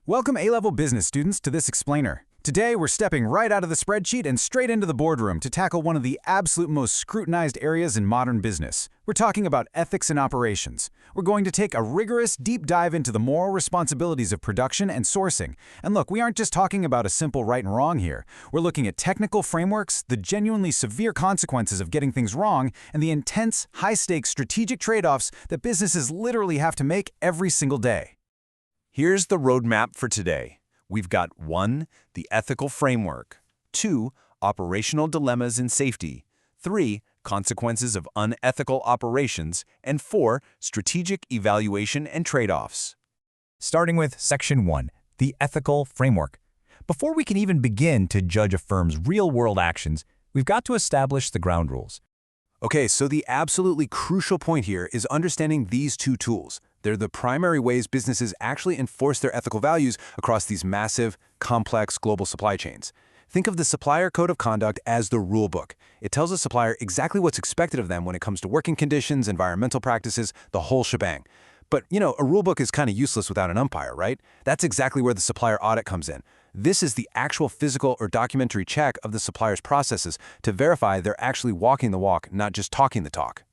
Welcome A-Level Business students to this explainer. Today, we're stepping right out of the spreadsheet and straight into the boardroom to tackle one of the absolute most scrutinized areas in modern business. We're talking about ethics and operations. We're going to take a rigorous, deep dive into the moral responsibilities of production and sourcing. And look, we aren't just talking about a simple right and wrong here. We're looking at technical frameworks, the genuinely severe consequences of getting things wrong, and the intense, high-stakes strategic trade-offs that businesses literally have to make every single day. Here's the roadmap for today. We've got 1. The ethical framework, 2. Operational dilemmas in safety, 3. Consequences of unethical operations, and 4. Strategic evaluation and trade-offs. Starting with Section 1, the ethical framework. Before we can even begin to judge a firm's real-world actions, we've got to establish the ground rules. Okay, so the absolutely crucial point here is understanding these two tools. They're the primary ways businesses actually enforce their ethical values across these massive, complex global supply chains. Think of the Supplier Code of Conduct as the rule book. It tells a supplier exactly what's expected of them when it comes to working conditions, environmental practices, the whole shebang. But, a rule book is kind of useless without an umpire, right? That's exactly where the supplier audit comes in. This is the actual physical or documentary check of the supplier's processes to verify they're actually walking the walk, not just talking the talk.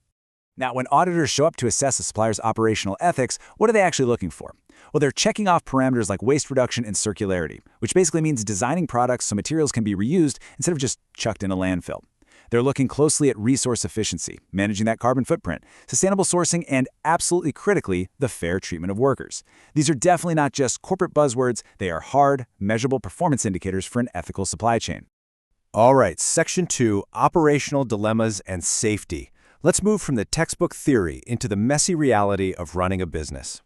Now, when auditors show up to assess a supplier's operational ethics, what are they actually looking for? Well, they're checking off parameters like waste reduction and circularity, which basically means designing products so materials can be reused instead of just chucked in a landfill. They're looking closely at resource efficiency, managing that carbon footprint, sustainable sourcing, and absolutely critically, the fair treatment of workers. These are definitely not just corporate buzzwords, they are hard, measurable performance indicators for an ethical supply chain. All right, Section 2, Operational Dilemmas and Safety. Let's move from the textbook theory into the messy reality of running a business.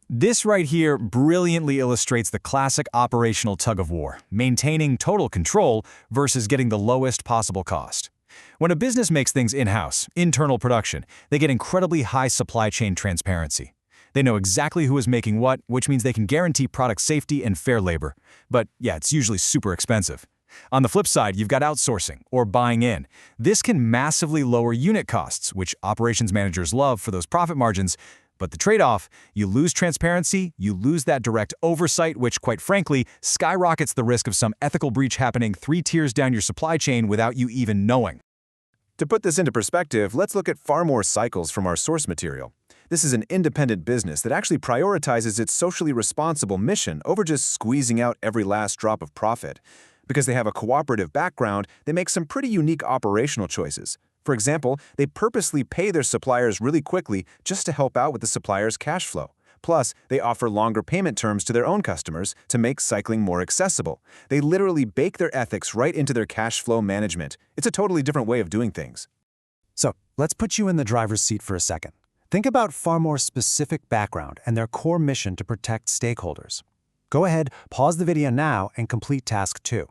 This right here brilliantly illustrates the classic operational tug-of-war, maintaining total control versus getting the lowest possible cost. When a business makes things in-house, internal production, they get incredibly high supply chain transparency. They know exactly who is making what, which means they can guarantee product safety and fair labor. But yeah, it's usually super expensive. On the flip side, you've got outsourcing, or buying in. This can massively lower unit costs, which operations managers love for those profit margins. But the trade-off, you lose transparency, you lose that direct oversight, which, quite frankly, skyrockets the risk of some ethical breach happening 3 tiers down your supply chain without you even knowing. To put this into perspective, let's look at far more cycles from our source material. This is an independent business that actually prioritizes its socially responsible mission over just squeezing out every last drop of profit. Because they have a cooperative background, they make some pretty unique operational choices. For example, they purposely pay their suppliers really quickly just to help out with the supplier's cash flow. Plus, they offer longer payment terms to their own customers to make cycling more accessible. They literally bake their ethics right into their cash flow management. It's a totally different way of doing things. So, let's put you in the driver's seat for a second. Think about far more specific background and their core mission to protect stakeholders. Go ahead, pause the video now and complete task 2.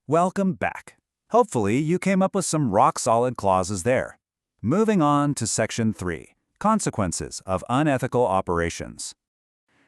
Welcome back. Hopefully, you came up with some rock-solid clauses there. Moving on to Section 3, Consequences of Unethical Operations.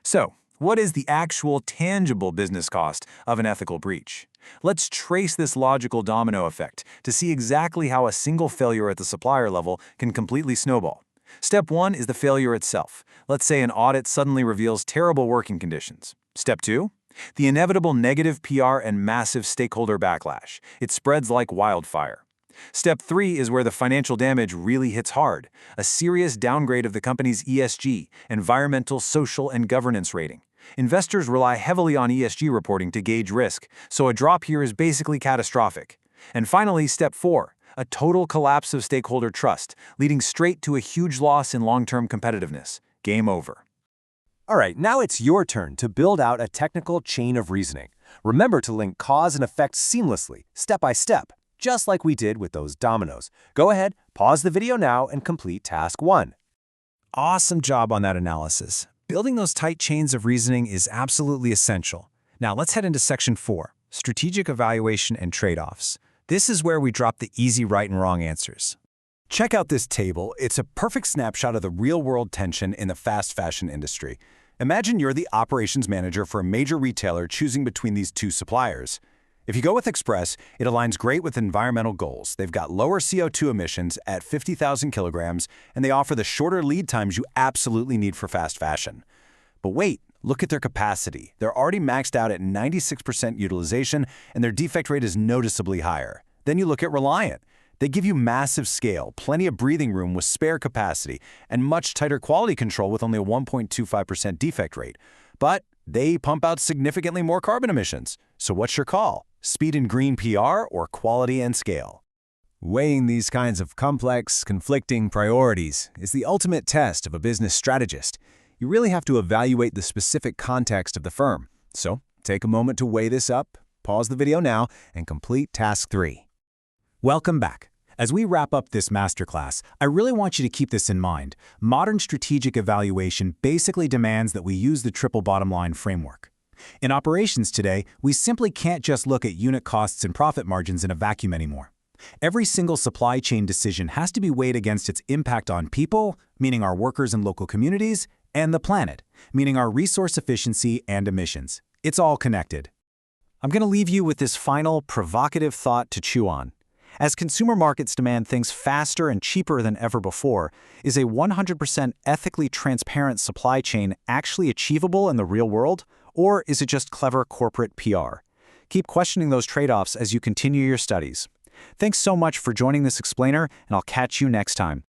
So, what is the actual tangible business cost of an ethical breach? Let's trace this logical domino effect to see exactly how a single failure at the supplier level can completely snowball. Step 1 is the failure itself. Let's say an audit suddenly reveals terrible working conditions. Step 2? The inevitable negative PR and massive stakeholder backlash. It spreads like wildfire. Step 3 is where the financial damage really hits hard, a serious downgrade of the company's ESG, environmental, social, and governance rating. Investors rely heavily on ESG reporting to gauge risk, so a drop here is basically catastrophic. And finally, Step 4, a total collapse of stakeholder trust, leading straight to a huge loss in long-term competitiveness. Game over. All right, now it's your turn to build out a technical chain of reasoning. Remember to link cause and effect seamlessly, step by step, just like we did with those dominoes. Go ahead, pause the video now and complete task 1. Awesome job on that analysis. Building those tight chains of reasoning is absolutely essential. Now let's head into Section 4, Strategic Evaluation and Trade-offs. This is where we drop the easy right and wrong answers. Check out this table. It's a perfect snapshot of the real-world tension in the fast fashion industry. Imagine you're the operations manager for a major retailer choosing between these 2 suppliers. If you go with Express, it aligns great with environmental goals. They've got lower CO2 emissions at 50,000 kilograms, and they offer the shorter lead times you absolutely need for fast fashion. But wait, Look at their capacity. They're already maxed out at 96% utilization, and their defect rate is noticeably higher. Then you look at Reliant. They give you massive scale, plenty of breathing room with spare capacity, and much tighter quality control with only a 1.25% defect rate. But they pump out significantly more carbon emissions. So what's your call? Speed and green PR or quality and scale? Weighing these kinds of complex, conflicting priorities is the ultimate test of a business strategist. You really have to evaluate the specific context of the firm. So take a moment to weigh this up, pause the video now, and complete Task 3. Welcome back. As we wrap up this masterclass, I really want you to keep this in mind. Modern strategic evaluation basically demands that we use the triple bottom line framework. In operations today, we simply can't just look at unit costs and profit margins in a vacuum anymore. Every single supply chain decision has to be weighed against its impact on people, meaning our workers and local communities, and the planet, meaning our resource efficiency and emissions. It's all connected. I'm going to leave you with this final, provocative thought to chew on. As consumer markets demand things faster and cheaper than ever before, is a 100% ethically transparent supply chain actually achievable in the real world, or is it just clever corporate PR? Keep questioning those trade-offs as you continue your studies. Thanks so much for joining this explainer, and I'll catch you next time.